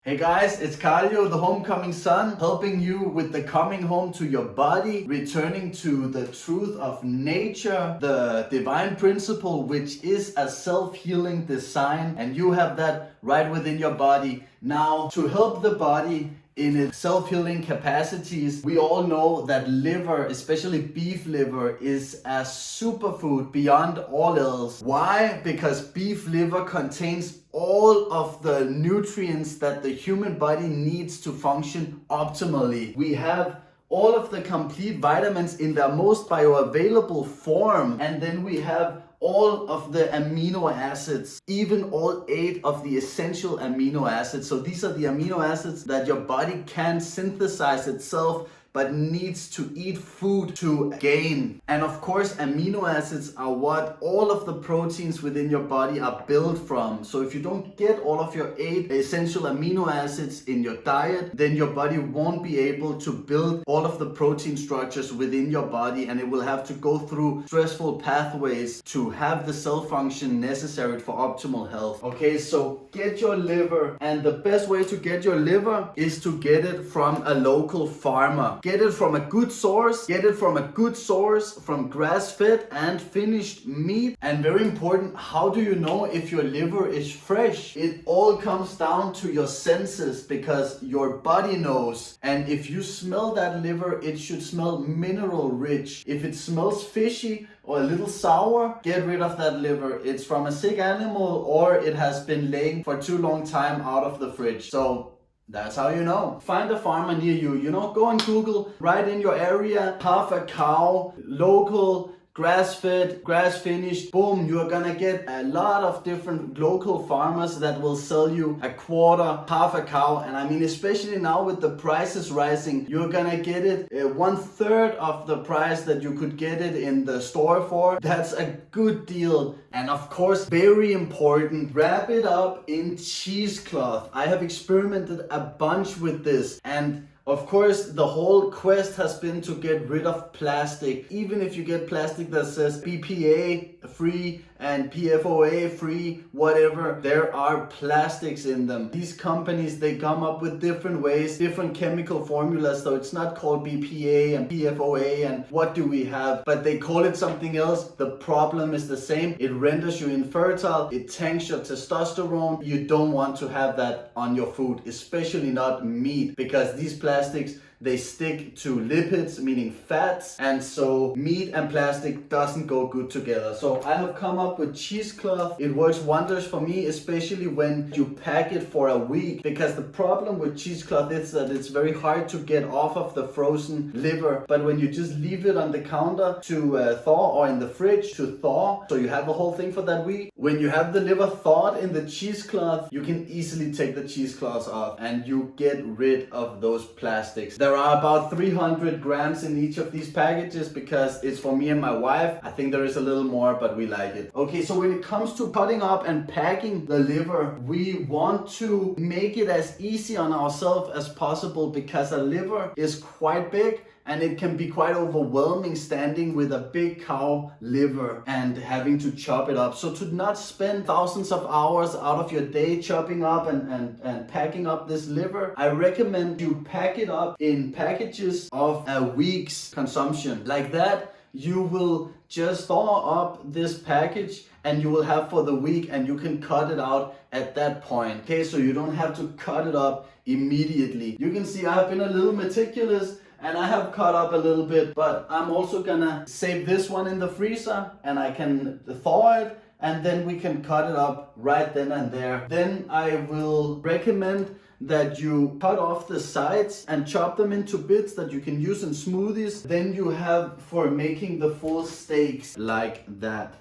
Hey guys, it's Cardio, the homecoming son, helping you with the coming home to your body, returning to the truth of nature, the divine principle, which is a self-healing design, and you have that right within your body. Now, to help the body in its self-healing capacities, we all know that liver, especially beef liver, is a superfood beyond all else. Why? Because beef liver contains all of the nutrients that the human body needs to function optimally. We have all of the complete vitamins in their most bioavailable form, and then we have all of the amino acids, even all 8 of the essential amino acids. So these are the amino acids that your body can synthesize itself but needs to eat food to gain. And of course, amino acids are what all of the proteins within your body are built from. So if you don't get all of your 8 essential amino acids in your diet, then your body won't be able to build all of the protein structures within your body, and it will have to go through stressful pathways to have the cell function necessary for optimal health. Okay, so get your liver, and the best way to get your liver is to get it from a local farmer. Get it from a good source. Get it from a good source, from grass-fed and finished meat. And very important, how do you know if your liver is fresh? It all comes down to your senses, because your body knows. And if you smell that liver, it should smell mineral rich. If it smells fishy or a little sour, get rid of that liver. It's from a sick animal, or it has been laying for too long time out of the fridge. So that's how you know. Find a farmer near you. Go on Google, write in your area, half a cow, local, grass-fed, grass-finished. Boom, you're gonna get a lot of different local farmers that will sell you a quarter, half a cow. And I mean, especially now with the prices rising, you're gonna get it 1/3 of the price that you could get it in the store for. That's a good deal. And of course, very important, wrap it up in cheesecloth. I have experimented a bunch with this, and of course, the whole quest has been to get rid of plastic. Even if you get plastic that says BPA free and PFOA free, whatever, there are plastics in them. These companies, they come up with different ways, different chemical formulas, so it's not called BPA and PFOA and what do we have, but they call it something else. The problem is the same. It renders you infertile, it tanks your testosterone. You don't want to have that on your food, especially not meat, because these plastics, they stick to lipids, meaning fats, and so meat and plastic doesn't go good together. So I have come up with cheesecloth. It works wonders for me, especially when you pack it for a week, because the problem with cheesecloth is that it's very hard to get off of the frozen liver. But when you just leave it on the counter to thaw, or in the fridge to thaw, so you have the whole thing for that week, when you have the liver thawed in the cheesecloth, you can easily take the cheesecloth off and you get rid of those plastics. There are about 300 grams in each of these packages because it's for me and my wife. I think there is a little more, but we like it. Okay, so when it comes to cutting up and packing the liver, we want to make it as easy on ourselves as possible, because a liver is quite big and it can be quite overwhelming standing with a big cow liver and having to chop it up. So to not spend thousands of hours out of your day chopping up and packing up this liver, I recommend you pack it up in packages of a week's consumption. Like that, you will just thaw up this package and you will have for the week, and you can cut it out at that point. Okay, so you don't have to cut it up immediately. You can see I have been a little meticulous, and I have cut up a little bit, but I'm also gonna save this one in the freezer, and I can thaw it, and then we can cut it up right then and there. Then I will recommend that you cut off the sides and chop them into bits that you can use in smoothies. Then you have for making the full steaks like that,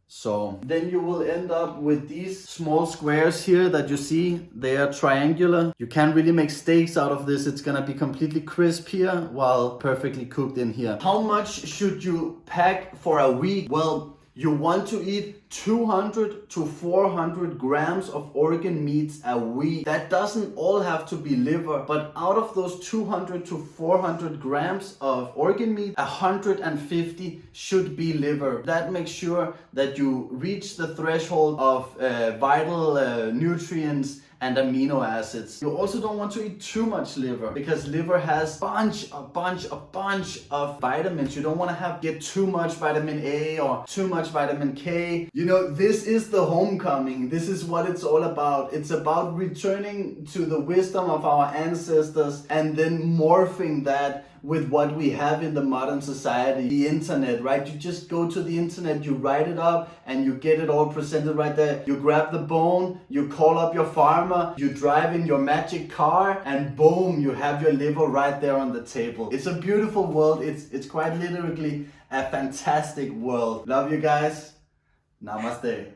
So then you will end up with these small squares here that you see. They are triangular. You can't really make steaks out of this. It's gonna be completely crisp here while perfectly cooked in here. How much should you pack for a week? Well, you want to eat 200 to 400 grams of organ meats a week. That doesn't all have to be liver, but out of those 200 to 400 grams of organ meat, 150 should be liver. That makes sure that you reach the threshold of vital nutrients and amino acids. You also don't want to eat too much liver, because liver has a bunch of vitamins. You don't want to get too much vitamin A or too much vitamin K. You know, this is the homecoming. This is what it's all about. It's about returning to the wisdom of our ancestors and then morphing that with what we have in the modern society, the internet, right? You just go to the internet, you write it up, and you get it all presented right there. You grab the bone, you call up your farmer, you drive in your magic car, and boom, you have your liver right there on the table. It's a beautiful world. It's quite literally a fantastic world. Love you guys. Namaste.